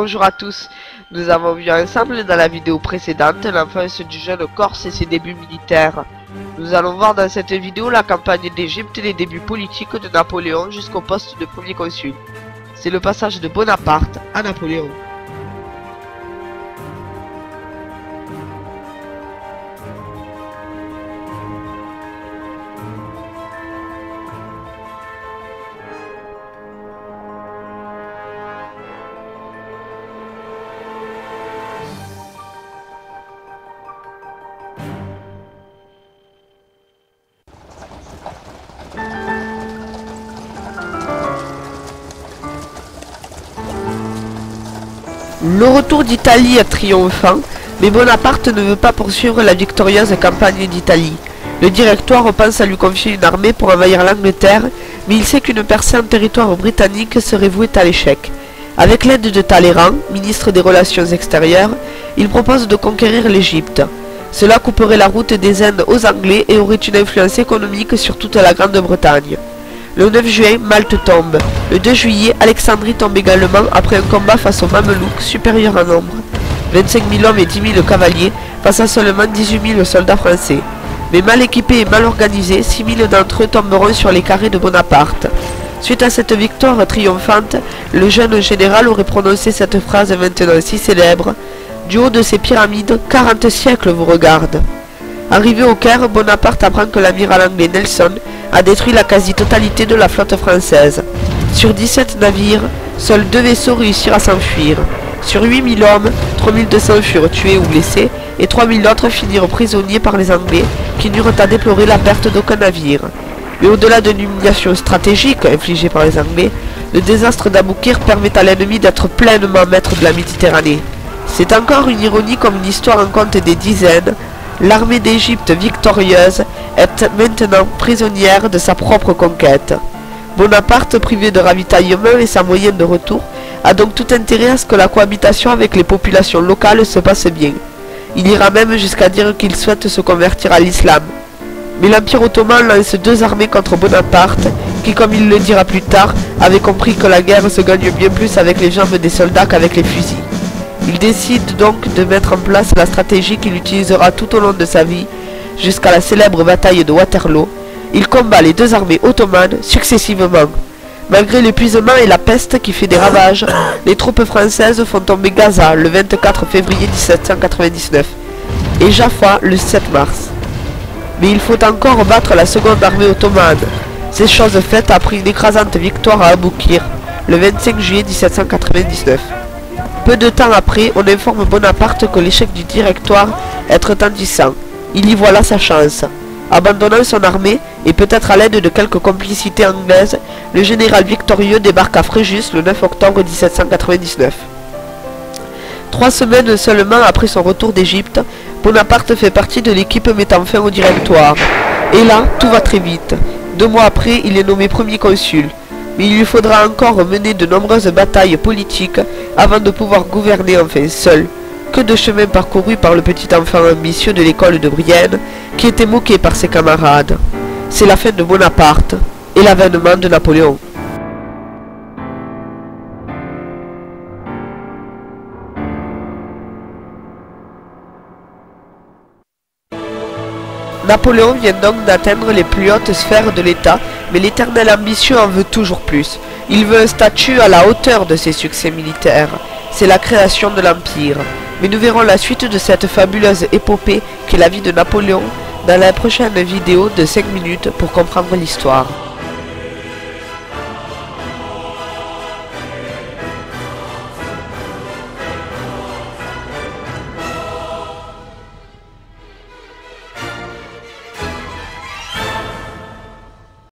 Bonjour à tous. Nous avons vu ensemble dans la vidéo précédente l'enfance du jeune Corse et ses débuts militaires. Nous allons voir dans cette vidéo la campagne d'Égypte et les débuts politiques de Napoléon jusqu'au poste de premier consul. C'est le passage de Bonaparte à Napoléon. Le retour d'Italie est triomphant, mais Bonaparte ne veut pas poursuivre la victorieuse campagne d'Italie. Le Directoire pense à lui confier une armée pour envahir l'Angleterre, mais il sait qu'une percée en territoire britannique serait vouée à l'échec. Avec l'aide de Talleyrand, ministre des Relations extérieures, il propose de conquérir l'Égypte. Cela couperait la route des Indes aux Anglais et aurait une influence économique sur toute la Grande-Bretagne. Le 9 juin, Malte tombe. Le 2 juillet, Alexandrie tombe également après un combat face aux Mamelouks supérieurs en nombre. 25 000 hommes et 10 000 cavaliers face à seulement 18 000 soldats français. Mais mal équipés et mal organisés, 6 000 d'entre eux tomberont sur les carrés de Bonaparte. Suite à cette victoire triomphante, le jeune général aurait prononcé cette phrase maintenant si célèbre: « Du haut de ces pyramides, 40 siècles vous regardent ». Arrivé au Caire, Bonaparte apprend que l'amiral anglais Nelson a détruit la quasi-totalité de la flotte française. Sur 17 navires, seuls 2 vaisseaux réussirent à s'enfuir. Sur 8 000 hommes, 3 200 furent tués ou blessés, et 3 000 autres finirent prisonniers par les Anglais, qui n'eurent à déplorer la perte d'aucun navire. Mais au-delà de l'humiliation stratégique infligée par les Anglais, le désastre d'Aboukir permet à l'ennemi d'être pleinement maître de la Méditerranée. C'est encore une ironie comme une histoire en compte des dizaines. L'armée d'Égypte victorieuse est maintenant prisonnière de sa propre conquête. Bonaparte, privé de ravitaillement et sans moyen de retour, a donc tout intérêt à ce que la cohabitation avec les populations locales se passe bien. Il ira même jusqu'à dire qu'il souhaite se convertir à l'islam. Mais l'Empire ottoman lance 2 armées contre Bonaparte, qui, comme il le dira plus tard, avait compris que la guerre se gagne bien plus avec les jambes des soldats qu'avec les fusils. Il décide donc de mettre en place la stratégie qu'il utilisera tout au long de sa vie, jusqu'à la célèbre bataille de Waterloo. Il combat les 2 armées ottomanes successivement. Malgré l'épuisement et la peste qui fait des ravages, les troupes françaises font tomber Gaza le 24 février 1799 et Jaffa le 7 mars. Mais il faut encore battre la seconde armée ottomane. C'est chose faite après une écrasante victoire à Aboukir le 25 juillet 1799. Peu de temps après, on informe Bonaparte que l'échec du Directoire est retentissant. Il y voit là sa chance. Abandonnant son armée, et peut-être à l'aide de quelques complicités anglaises, le général victorieux débarque à Fréjus le 9 octobre 1799. 3 semaines seulement après son retour d'Égypte, Bonaparte fait partie de l'équipe mettant fin au Directoire. Et là, tout va très vite. 2 mois après, il est nommé premier consul. Mais il lui faudra encore mener de nombreuses batailles politiques avant de pouvoir gouverner enfin seul. Que de chemin parcouru par le petit enfant ambitieux de l'école de Brienne, qui était moqué par ses camarades. C'est la fin de Bonaparte et l'avènement de Napoléon. Napoléon vient donc d'atteindre les plus hautes sphères de l'État, mais l'éternel ambitieux en veut toujours plus. Il veut un statut à la hauteur de ses succès militaires. C'est la création de l'Empire. Mais nous verrons la suite de cette fabuleuse épopée qu'est la vie de Napoléon dans la prochaine vidéo de 5 minutes pour comprendre l'histoire.